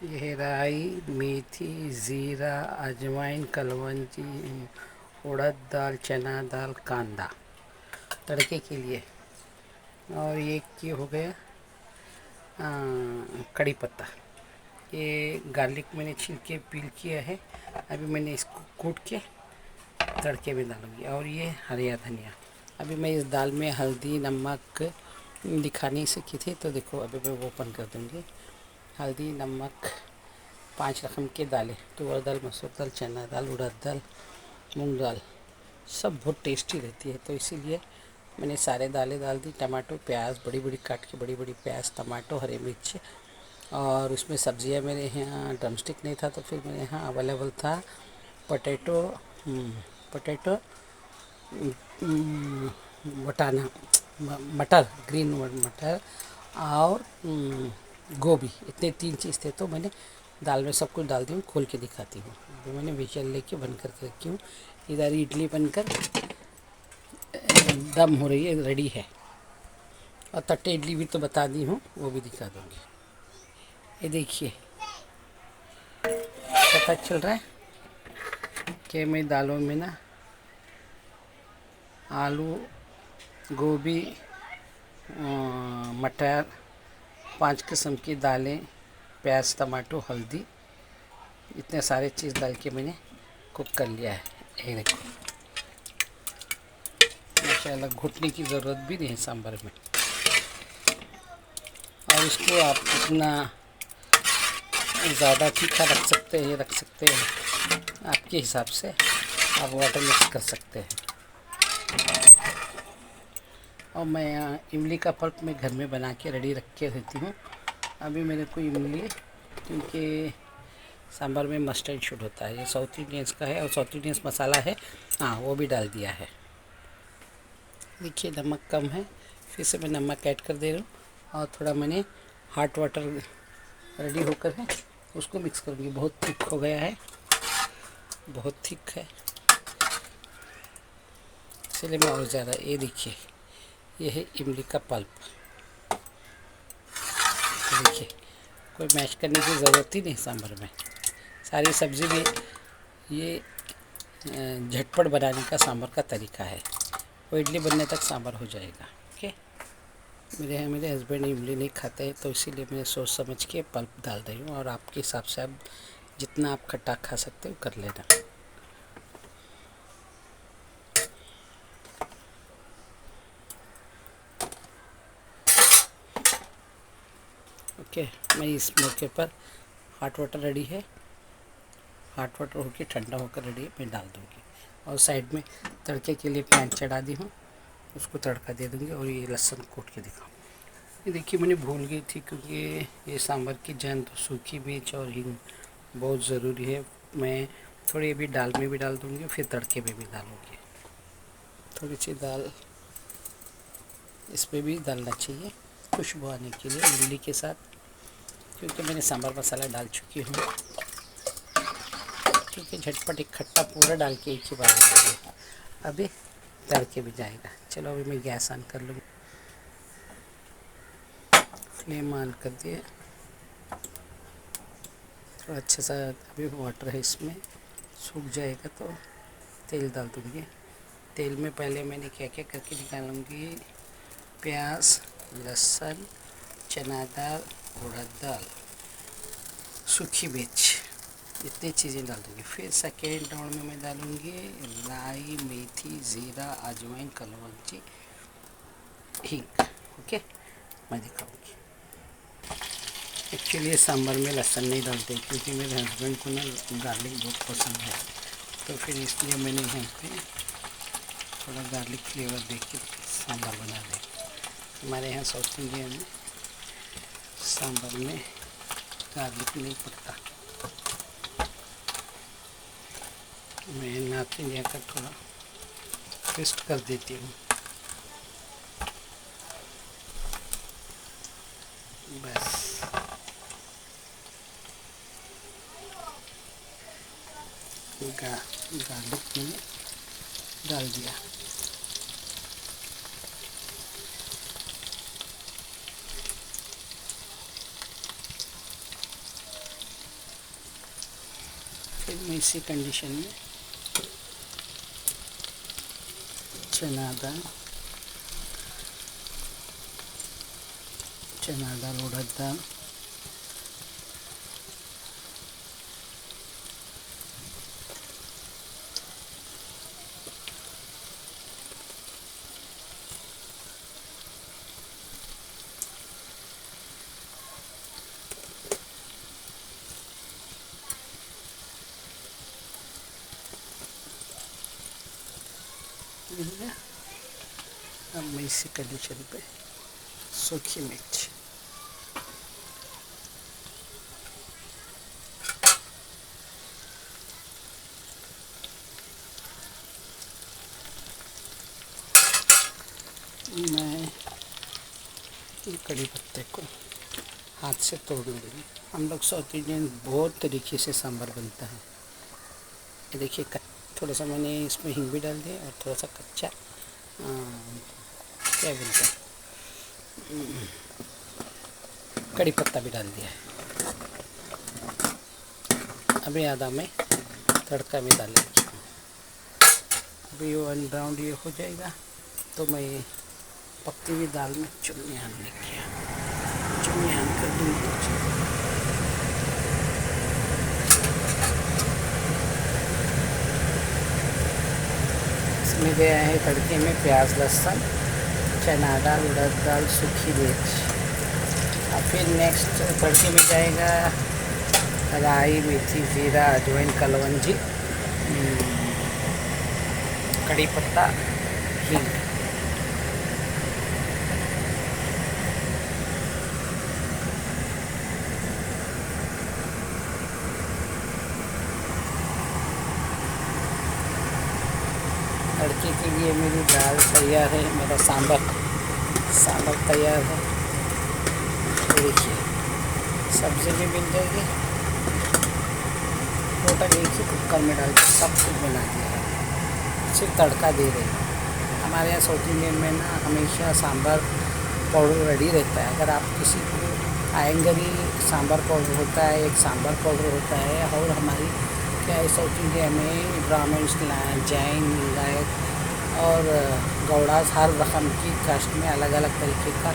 ये राई, मेथी, ज़ीरा, अजवाइन, कलवंजी, उड़द दाल, चना दाल, कांदा तड़के के लिए। और ये हो गया कड़ी पत्ता। ये गार्लिक मैंने छील के पील किया है। अभी मैंने इसको कूट के तड़के में डालूंगी। और ये हरिया धनिया। अभी मैं इस दाल में हल्दी नमक दिखा नहीं सकी थी, तो देखो अभी मैं वो ओपन कर दूँगी। हल्दी नमक, 5 रकम के दालें, तुअर दाल, मसूर दाल, चना दाल, उड़द दाल, मूंग दाल, सब बहुत टेस्टी रहती है, तो इसीलिए मैंने सारे दालें डाल दी। टमाटो, प्याज बड़ी बड़ी काट के, बड़ी बड़ी प्याज, टमाटो, हरी मिर्च। और उसमें सब्जियां मेरे यहाँ ड्रमस्टिक नहीं था, तो फिर मेरे यहाँ अवेलेबल था पोटैटो, पोटैटो, वटाना, मटर, ग्रीन मटर, और गोभी। इतने 3 चीज़ थे, तो मैंने दाल में सब कुछ डाल दी हूँ। खोल के दिखाती हूँ। अभी मैंने विचल लेके बंद करके रखी हूँ। इधर इडली बनकर दम हो रही है, रेडी है। और तट्टे इडली भी तो बता दी हूँ, वो भी दिखा दूँगी। ये देखिए, पता चल रहा है कि मैं दालों में ना आलू, गोभी, मटर, 5 किस्म की दालें, प्याज, टमाटो, हल्दी, इतने सारे चीज़ डाल के मैंने कुक कर लिया है। ये देखो, माशाल्लाह, घुटने की ज़रूरत भी नहीं है सांभर में। और इसको आप कितना ज़्यादा तीखा रख सकते हैं, रख सकते हैं आपके हिसाब से। आप वाटर मिक्स कर सकते हैं। और मैं इमली का पल्प मैं घर में बना के रेडी रख के रहती हूँ। अभी मेरे को इमली, क्योंकि सांभर में मस्टर्ड शूट होता है, ये साउथ इंडियंस का है और साउथ इंडियंस मसाला है। हाँ, वो भी डाल दिया है। देखिए नमक कम है, फिर से मैं नमक ऐड कर दे रहा हूँ। और थोड़ा मैंने हॉट वाटर रेडी होकर है, उसको मिक्स करूँगी। बहुत थिक हो गया है, बहुत थिक है, इसलिए मैं और ज़्यादा। ये देखिए, ये है इमली का पल्प। देखिए, कोई मैश करने की ज़रूरत ही नहीं सांभर में। सारी सब्ज़ी भी ये झटपट बनाने का सांभर का तरीका है। वो इडली बनने तक सांभर हो जाएगा। ओके, मेरे हस्बैंड इमली नहीं खाते हैं, तो इसीलिए मैं सोच समझ के पल्प डाल रही हूँ। और आपके हिसाब से आप जितना आप खट्टा खा सकते हो कर लेना। ओके, मैं इस मौके पर हॉट वाटर रेडी है, हॉट वाटर होके ठंडा होकर रेडी है, मैं डाल दूँगी। और साइड में तड़के के लिए पैन चढ़ा दी हूँ, उसको तड़का दे दूँगी। और ये लहसुन कूट के दिखाऊँ। ये देखिए, मैंने भूल गई थी, क्योंकि ये सांभर की जान तो सूखी मिर्च और हींग बहुत ज़रूरी है। मैं थोड़ी अभी दाल में भी डाल दूँगी, फिर तड़के में भी डालूँगी। थोड़ी सी दाल इसमें भी डालना चाहिए खुशबू आने के लिए इडली के साथ, क्योंकि मैंने सांभर मसाला डाल चुकी हूँ। क्योंकि झटपट एक खट्टा पूरा डाल के एक ही बार डालेंगे। अभी तड़के भी जाएगा। चलो अभी मैं गैस ऑन कर लूँगी, फ्लेम ऑन कर दिए। थोड़ा अच्छा सा अभी वाटर है, इसमें सूख जाएगा तो तेल डाल दूँगी। तेल में पहले मैंने क्या क्या करके निकालूँगी। प्याज, लहसुन, चना दाल, उड़द दाल, सूखी मिर्च, इतनी चीज़ें डाल दूँगी। फिर सेकेंड राउंड में मैं डालूँगी राई, मेथी, ज़ीरा, अजवाइन, कलौंजी, हींग। ओके, मैं दिखाऊँगी। एक्चुअली सांभर में लहसुन नहीं डालते, क्योंकि मेरे हस्बैंड को ना गार्लिक बहुत पसंद है, तो फिर इसलिए मैंने यहाँ पे थोड़ा गार्लिक फ्लेवर देख के सांभर बना दें। हमारे यहाँ साउथ इंडियन में सांभर में गार्लिक नहीं पड़ता। मैं नॉर्थ इंडिया का थोड़ा ट्विस्ट कर देती हूँ। बस गार्लिक मैंने डाल दिया। फिर मैं इसी कंडीशन में चना दाल, उड़द दाल, अब मैं इसी कंडीशन पे सूखी मिर्च, मैं ये कड़ी पत्ते को हाथ से तोड़ लूँगी। हम लोग साउथ इंडियन बहुत तरीके से सांभर बनता है। ये देखिए, थोड़ा सा मैंने इसमें हींग भी डाल दिया और थोड़ा सा कच्चा क्या बोलते हैं, कड़ी पत्ता भी डाल दिया है। अभी आधा में तड़का में डालेंगे। अभी ये 1 राउंड ये हो जाएगा तो मैं पकती हुई दाल में चुन्नी आन कर दूँगी। इसमें गया है तड़के में प्याज, लहसुन, चना दाल, उड़द दाल, सूखी मिर्च। और फिर नेक्स्ट तड़के में जाएगा राई, मेथी, जीरा, अजवाइन, कलवंजी, कड़ी पत्ता, हींग। तड़के के लिए मेरी दाल तैयार है, मेरा सांभर तैयार है। देखिए, सब्ज़ी भी मिल जाएगी। टोटल एक ही कुकर में डाल के सब कुछ बना दिया है, सिर्फ तड़का दे रही है। हमारे यहाँ साउथ इंडियन में ना हमेशा सांभर पाउडर रेडी रहता है। अगर आप किसी को आएंगरी सांभर पाउडर होता है, एक सांभर पाउडर होता है। और हमारी क्या है, साउथ इंडिया में ब्राह्मण, जैन, लिंगायत और गौड़ास हर रकम की कास्ट में अलग अलग तरीके का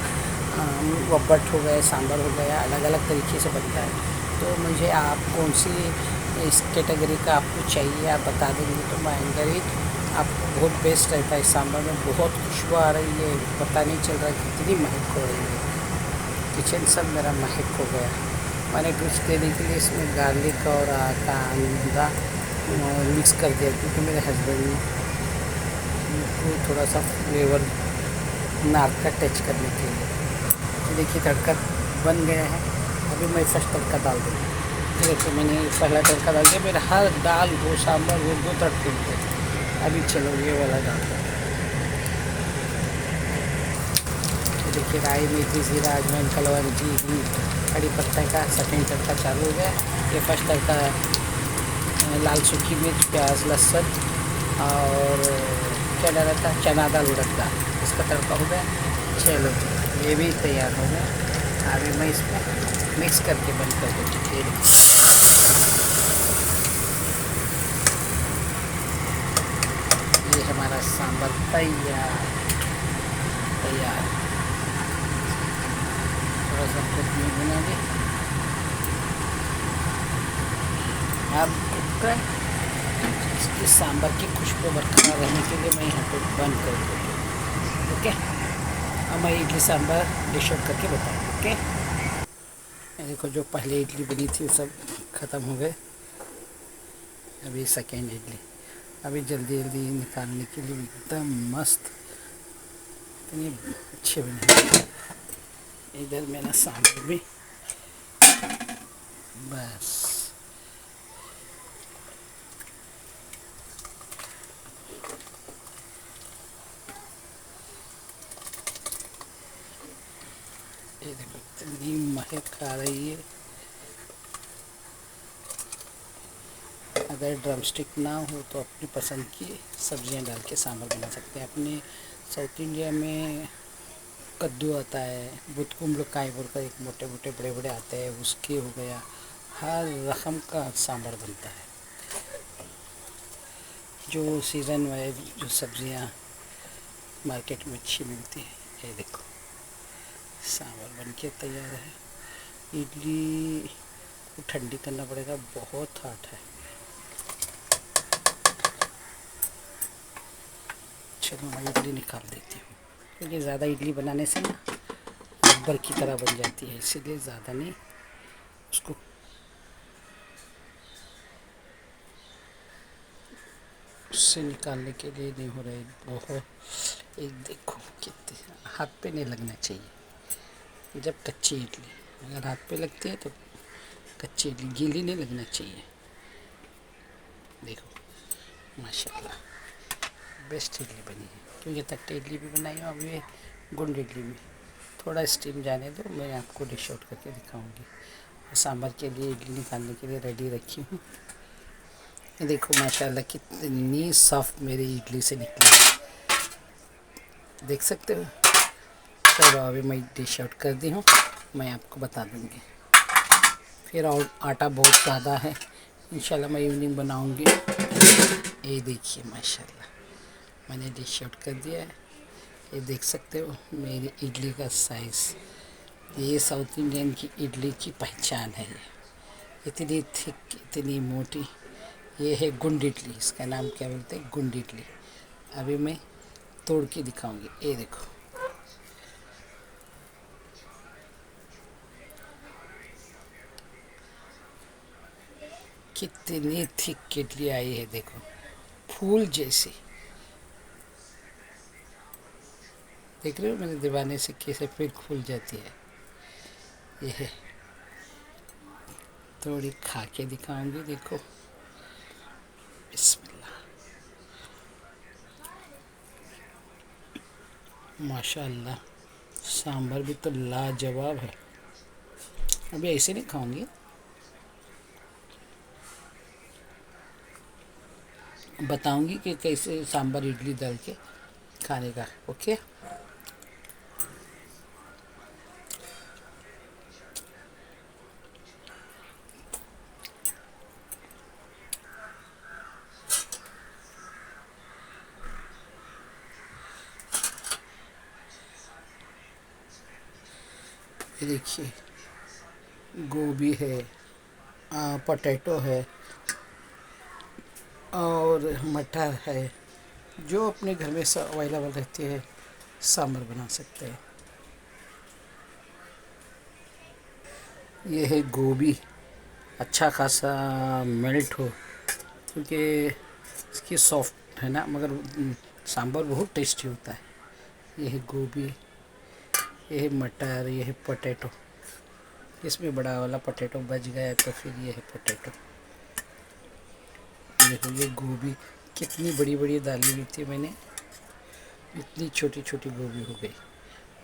वब्बट हो गया, सांभर हो गया, अलग अलग तरीके से बनता है। तो मुझे आप कौन सी इस कैटेगरी का आपको चाहिए आप बता देंगे तो मैं आएंगरी आपको बहुत बेस्ट रहता है। सांभर में बहुत खुशबू आ रही है, पता नहीं चल रहा कितनी महक हो रही है। किचन सब मेरा महक हो गया। मैंने ट्विस्ट देने के लिए इसमें गार्लिक और कांदा मिक्स कर दिया, क्योंकि मेरे हस्बैंड को थोड़ा सा फ्लेवर नाक का टच करने के लिए। तो देखिए, तड़का बन गया है। अभी मैं फर्स्ट तड़का डाल दूँगी। देखिए, मैंने पहला तड़का डाल दिया। मेरा हर दाल वो सांभर वो 2 तड़के थे। अभी चलो ये वाला डाल दो। तो देखिए, राई, मेथी, जीरा, अजवाइन, कलवंजी, हींग, कड़ी पत्ता का सेकंड तड़का चालू हो गया। ये फर्स्ट तड़का लाल सूखी मिर्च, प्याज, लहसुन और क्या डाला था, चना दाल, उड़द दाल, इसका तड़का हो गया। चलो ये भी तैयार हो गया। अभी मैं इसमें मिक्स करके बंद कर दूँगी। ये हमारा सांभर तैयार। थोड़ा सा चटनी बना दी। अब कुकर इसकी सांभर की खुशबू बरकरार रहने के लिए मैं यहाँ पे बंद कर दूँगी। ओके, अब मैं इडली सांभर डिश आउट करके बताऊँ। ओके, देखो, जो पहले इडली बनी थी वो सब ख़त्म हो गए। अभी सेकेंड इडली, अभी जल्दी जल्दी निकालने के लिए एकदम मस्त, इतनी अच्छे बने। इधर मेरा सांभर भी बस। ये देखो, इतनी महक आ रही है। अगर ड्रमस्टिक ना हो तो अपनी पसंद की सब्जियां डाल के सांभर बना सकते हैं। अपने साउथ इंडिया में कद्दू आता है, बुत कुम्बल काय बोल कर एक मोटे मोटे बड़े बड़े आते हैं, उसके हो गया। हर रकम का सांभर बनता है। जो सीज़न वाइज जो सब्जियां मार्केट में अच्छी मिलती है। ये देखो सांभर बन के तैयार है। इडली को ठंडी करना पड़ेगा, बहुत हॉट है। चलो मैं इडली निकाल देती हूँ, क्योंकि ज़्यादा इडली बनाने से ना अकबर की तरह बन जाती है, इसीलिए ज़्यादा नहीं उसको। उससे निकालने के लिए नहीं हो रहा है बहुत। एक देखो कितने हाथ पे नहीं लगना चाहिए जब कच्ची इडली, अगर हाथ पे लगती है तो कच्ची इडली, गीली नहीं लगना चाहिए। देखो माशाल्लाह बेस्ट इडली बनी है, क्योंकि तट्टे इडली भी बनाई हूँ, अभी ये गुंड इडली में थोड़ा स्टीम जाने दो, मैं आपको डिश आउट करके दिखाऊंगी। सांभर के लिए इडली निकालने के लिए रेडी रखी हूँ। ये देखो माशाल्लाह कितनी सॉफ्ट मेरी इडली से निकली है, देख सकते हो। चलो अभी मैं डिश आउट कर दी हूँ, मैं आपको बता दूँगी। फिर और आटा बहुत ज़्यादा है, इंशाल्लाह मैं इवनिंग बनाऊँगी। ये देखिए माशाल्लाह मैंने डिश आउट कर दिया है। ये देख सकते हो मेरी इडली का साइज़। ये साउथ इंडियन की इडली की पहचान है। ये इतनी थिक, इतनी मोटी। ये है गुंड इडली, इसका नाम क्या बोलते हैं, गुंड इडली। अभी मैं तोड़ के दिखाऊंगी। ये देखो कितनी थिक इडली आई है, देखो फूल जैसी। देख रहे हो मैंने दीवाने से कैसे फिर खुल जाती है। ये है, थोड़ी खा के दिखाऊंगी, देखो बिस्मिल्लाह। माशाल्लाह सांभर भी तो लाजवाब है। अभी ऐसे नहीं खाऊंगी, बताऊंगी कि कैसे सांभर इडली डाल के खाने का। ओके ये देखिए गोभी है, पोटैटो है और मटर है, जो अपने घर में सब अवेलेबल रहती है सांभर बना सकते हैं। ये है गोभी, अच्छा खासा मेल्ट हो, क्योंकि इसकी सॉफ्ट है ना, मगर सांभर बहुत टेस्टी होता है। ये है गोभी, ये है मटर, ये है पोटैटो। इसमें बड़ा वाला पोटैटो बच गया तो फिर ये है पोटैटो। देखो ये गोभी कितनी बड़ी बड़ी दाली ली थी मैंने, इतनी छोटी छोटी गोभी हो गई।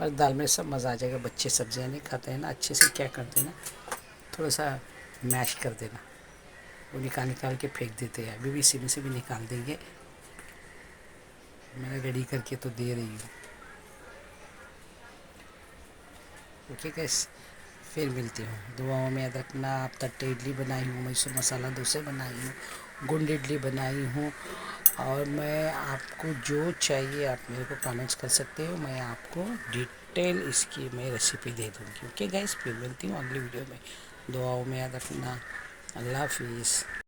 और दाल में सब मज़ा आ जाएगा। बच्चे सब्जियां नहीं खाते हैं ना, अच्छे से क्या करते हैं ना, थोड़ा सा मैश कर देना, वो निकाल निकाल के फेंक देते हैं। अभी भी इसी में से भी निकाल देंगे, मैंने रेडी करके तो दे रही हूँ। ओके गैस, फिर मिलती हूँ। दुआओं में याद रखना। आप तट्टे इडली बनाई हूँ, मैसूर मसाला डोसे बनाई हूँ, गुंड इडली बनाई हूँ, और मैं आपको जो चाहिए आप मेरे को कमेंट्स कर सकते हो, मैं आपको डिटेल इसकी मैं रेसिपी दे दूँगी। ओके गाइस, फिर मिलती हूँ अगली वीडियो में। दुआओं में याद रखना। अल्लाह हाफिज़।